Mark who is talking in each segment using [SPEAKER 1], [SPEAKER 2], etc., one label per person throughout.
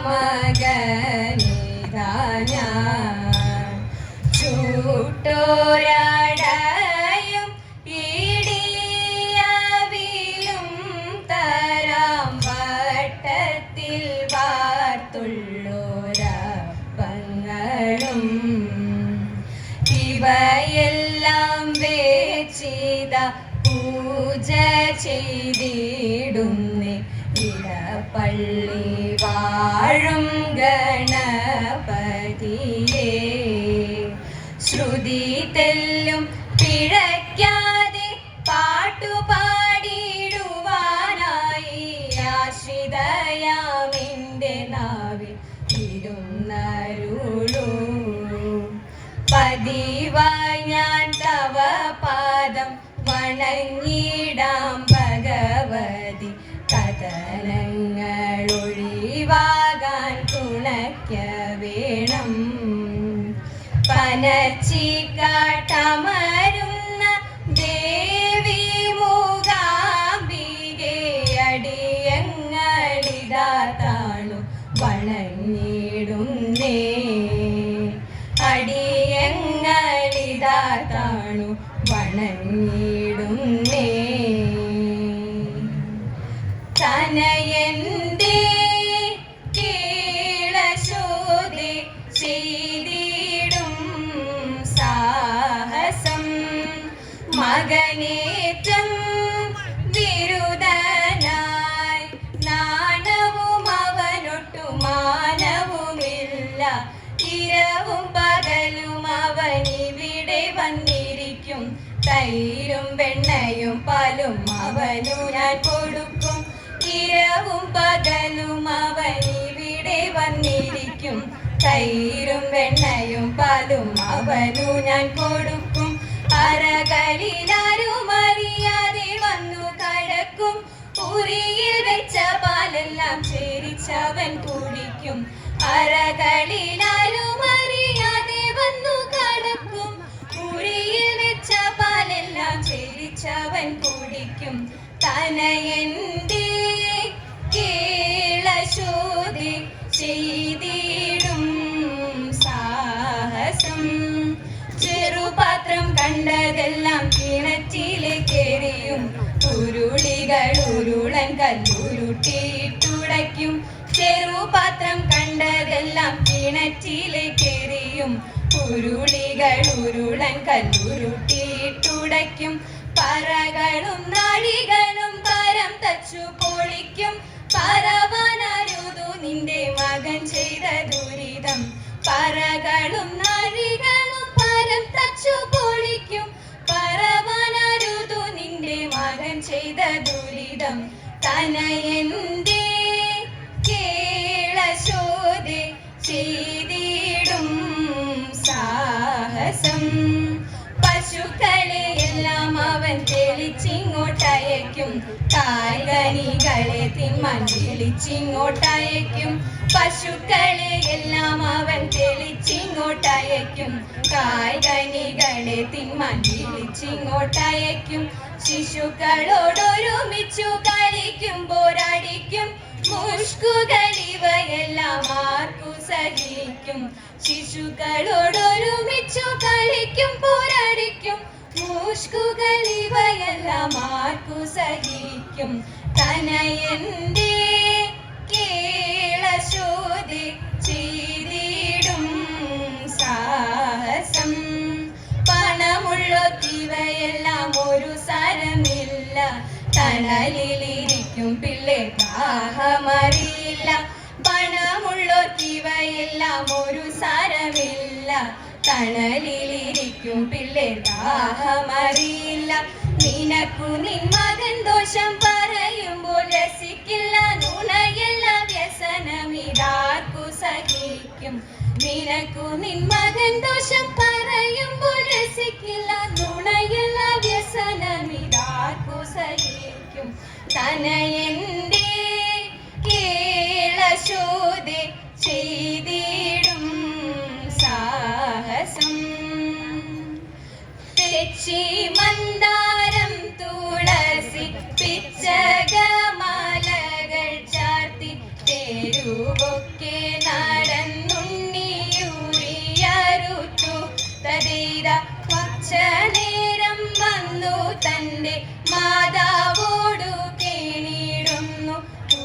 [SPEAKER 1] മകനിതാ ഞാൻ ചൂട്ടോരാടയും ഇടിയവിലും തരാം വട്ടത്തിൽ വാർത്തുള്ളോരപ്പങ്ങളും ഇവയെല്ലാം വേച്ചിത പൂജ ചെയ്തിടുന്നേ ഇടപ്പള്ളി വാഴും ഗണപതിയേ. ശ്രുതി തെല്ലും പിഴയ്ക്കാതെ പാട്ടുപാടിടുവാനായി ആശ്രിതയാമിൻ്റെ നാവിൽ ഇരുന്നരുളൂ. പതിവായി ഞാൻ തവ പാദം വണങ്ങിടാം ഭഗവതി. കഥനങ്ങൾ ഒഴിവാകാൻ തുണയ്ക്ക വേണം. പനച്ചിക്കാട്ടമരുന്ന ദേവി മൂകാംബികെ അടിയങ്ങളിതാ താണു വണങ്ങിടുന്നേ. അടിയങ്ങളിതാ താണു വണങ്ങിടുന്നേ. തനയന്റെ കേളശോധി ചെയ്തിടും സാഹസം മകനേറ്റം വിരുദ്ധനായി. നാണവും അവനൊട്ടു മാനവുമില്ല. ഇരവും പകലും അവനിവിടെ വന്നിരിക്കും. തൈരും വെണ്ണയും പാലും അവനു ഞാൻ കൊടുക്കും. ഇരവും പകലും അവനിവിടെ വന്നിരിക്കും. തൈരും വെണ്ണയും പാലും അവനു ഞാൻ കൊടുക്കും. അറകളിലാരും അറിയാതെ വന്നു കടക്കും. ഉറിയിൽ വെച്ച പാലെല്ലാം ചേരിച്ചവൻ കുടിക്കും. അറകളിലാരും അറിയാതെ വന്നു കടക്കും. ഉറിയിൽ വെച്ച പാലെല്ലാം ചേരിച്ചവൻ കുടിക്കും. തനയന്റെ കേളശോധി ചെയ്തിടും സാഹസം. ചെറുപാത്രം കണ്ടതെല്ലാം കിണറ്റിലേക്കെറിയും. ഉരുളികൾ ഉരുളൻ കല്ലുരുട്ടിയിട്ടുടയ്ക്കും. ചെറുപാത്രം കണ്ടതെല്ലാം കിണറ്റിലേക്കെറിയും. ഉരുളികൾ ഉരുളൻ കല്ലുരുട്ടിയിട്ടുടയ്ക്കും. പറകളും നാഴികളും പരം തച്ചു പൊളിക്കും. പറവാനരുതു നിന്റെ മകൻ ചെയ്ത ദുരിതം. പറകളും നാഴികളും പരം തച്ചു പൊളിക്കും. പറവാനരുതു നിന്റെ മകൻ ചെയ്ത ദുരിതം. തനയന്റെ കേളശോധി ചെയ്തിടും സാഹസം. പശുക്കളെ എല്ലാം അവൻ തെളിച്ചിങ്ങോട്ടയക്കും. കായ്കനികളെ തിന്മാൻ വിളിച്ചിങ്ങോട്ടയക്കും. പശുക്കളെ എല്ലാം അവൻ തെളിച്ചിങ്ങോട്ടയക്കും. കായ്കനികളെ തിന്മാൻ വിളിച്ചിങ്ങോട്ടയക്കും. ശിശുക്കളോടൊരുമിച്ചു കളിക്കുമ്പോരടിക്കും. മുഷ്കുകൾ ഇവയെല്ലാം ആർക്കു സഹിക്കും. ശിശുക്കളോടൊരുമിച്ചു കളിക്കുമ്പോരടിക്കും. മുഷ്കുകൾ ഇവയെല്ലാം ആർക്കു സഹിക്കും. തനയന്റെ കേളശോധി ചെയ്തിടും സാഹസം. പണമുള്ളൊത്തിവയെല്ലാം ഒരു സാരമില്ല. തണലിലിരിക്കും പിള്ളേ ദാഹമറിയില്ല. പണമുള്ളൊത്തിവയെല്ലാം ഒരു സാരമില്ല. തണലിലിരിക്കും പിള്ളേ ദാഹമറിയില്ല. നിനക്കു നിൻ മകൻ ദോഷം പറയുമ്പോൾ രസിക്കില്ല. നുണയല്ല വ്യസനമിതാർക്കു സഹിക്കും. നിനക്കു നിൻ മകൻ ദോഷം പറയുമ്പോൾ രസിക്കില്ല. നുണയല്ല വ്യസനമിതാർക്കു സഹിക്കും. തനയന്റെ കേളശോധി ചെയ്തിടും സാഹസം. തെച്ചി മന്ദാരം തുളസി പിച്ചകമാലകൾ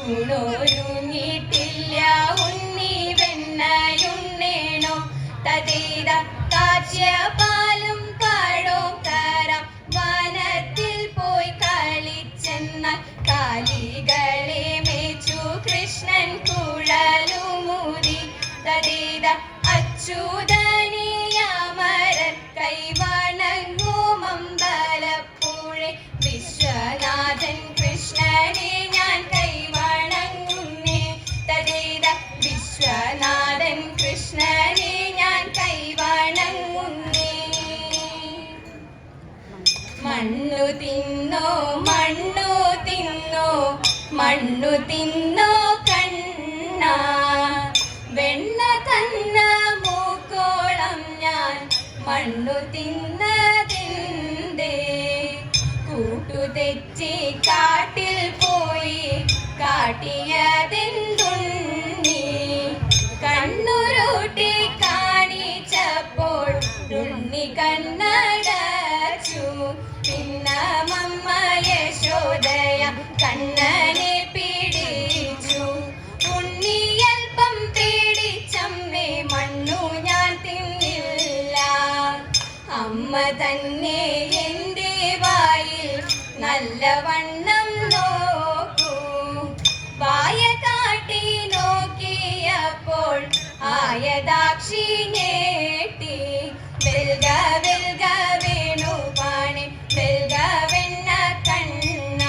[SPEAKER 1] ഊണൊരുങ്ങിട്ടില്ല ഉണ്ണി വെണ്ണയുണ്ണേണോ തതീത കാച്ചിയ പാലും പഴവും തരാം വനത്തിൽ പോയി കളിച്ചെന്ന കാലികളെ മേച്ചു കൃഷ്ണൻ കുഴലുമൂതി തതീത അച്യുതനിയമരൻ കൈവണങ്ങുമമ്പലപ്പുഴെ വിശ്വനാഥൻ കൃഷ്ണനെ ഞാൻ കൈവണങ്ങുന്നേ തതീത വിശ്വനാഥൻ കൃഷ്ണനെ ഞാൻ കൈവണങ്ങുന്നേ മണ്ണു തിന്നോ മണ്ണു തിന്നോ മണ്ണു തിന്നോ കണ്ണ വെണ്ണ തന്ന മൂക്കോളം ഞാൻ മണ്ണു തിന്നതിൻ്റെ കൂട്ടുതെറ്റി കാട്ടിൽ പോയി കാട്ടിയതെന്തുണ്ണി കണ്ണുരുട്ടി കാണിച്ചപ്പോൾ ഉണ്ണി കണ്ണടച്ചു പിന്നമ്മ യശോദയ കണ്ണനെ പിടിച്ചു ഉണ്ണിയൽപ്പം പേടിച്ചമ്മേ മണ്ണു ഞാൻ തിന്നില്ല അമ്മ തന്നെ എൻ്റെ വായിൽ നല്ലവണ്ണം നോക്കൂ വായ കാട്ടി നോക്കിയപ്പോൾ ആയതാക്ഷി ഞേട്ടി വെൽഗ വെൽഗ വേണു പാണി വെൽഗ വെണ്ണ കണ്ണ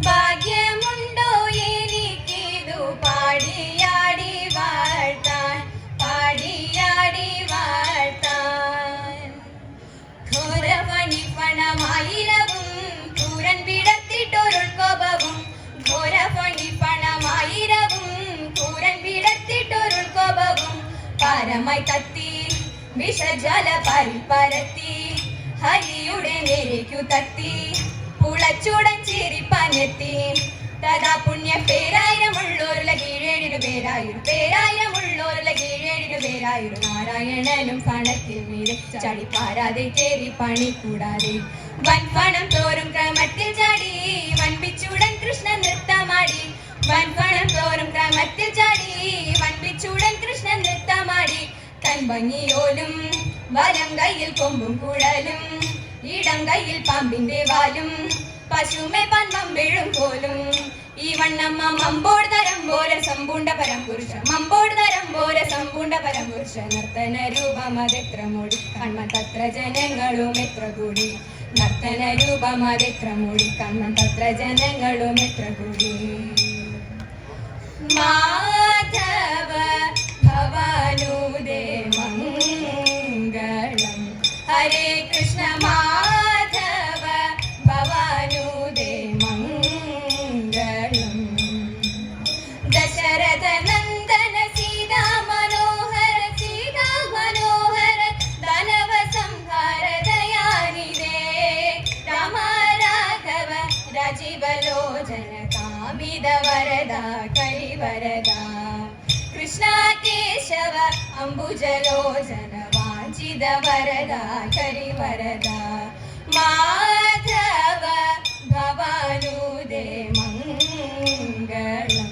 [SPEAKER 1] ഭാഗ്യമുണ്ടോ എനിക്കിതു പാടിയാടി വാഴ്ത്താൻ പാടിയാടി വാഴ്ത്താൻ ഘോരഫണിപ്പണമായിരവും കൂരൻ വിടത്തിട്ടൊരുൾക്കോപവും ഘോരഫണിപ്പണമായിരവും കൂരൻ വിടത്തിട്ടൊരുൾക്കോപവും പരമായി കത്തി വിഷജല പരിപ്പരത്തി ഹരിയുടെ നേരേക്കു തത്തി പുളച്ചുടൻ ചിരിപ്പനെത്തി തഥാ പുണ്യ പേരായിരമുള്ളോരുല കീഴേഴിനു പേരായിരമുള്ളോരുല കീഴേഴിനു പേരായിരു നാരായണനും പണത്തിൽ മീതെ ചാടി പാരാതെ ചേരി പണി കൂടാതെ വൻപണം തോറും ക്രമത്തിൽ ചാടി വൻപിച്ചുടൻ കൃഷ്ണൻ നൃത്തമാടി വൻപണം തോറും ക്രമത്തിൽ ചാടി വൻപിച്ചുടൻ കൃഷ്ണൻ നൃത്തമാടി തൻ ഭംഗിയോലും വലം കയ്യിൽ കൊമ്പും കുഴലും ഇടം കയ്യിൽ പാമ്പിന്റെ വാലും പശുമെ പന്മം വീഴും പോലും ഈ വണ്ണമ്മ മമ്പോട് തരം പോലെ സമ്പൂണ്ട പരംപുരുഷ മമ്പോട് തരം പോലെ സമ്പൂണ്ട പരംപുരുഷ നർത്തന രൂപമതെത്ര മൂടി കൺമത്തത്ര ജനങ്ങളും എത്ര കൂടി നർത്തന രൂപമതെത്ര മൂടി കൺമത്തത്ര ജനങ്ങളും എത്ര കൂടി മാധവ ഭവാനുദേ മംഗളം ഹരേ കൃഷ്ണ മാധവ ഭവാനുദേ മംഗളം ദശരഥ നന്ദന സീതാ മനോഹര ധനവ സംഹാര ദയാനിധേ രാമ രാഘവ രാജീവലോചന കാമിത വരദ കരിവരദ കൃഷ്ണ കേശവ അംബുജലോചന വാഞ്ചിത വരദ കരിവരദ മാധവ ഭവാനുദേ മംഗളം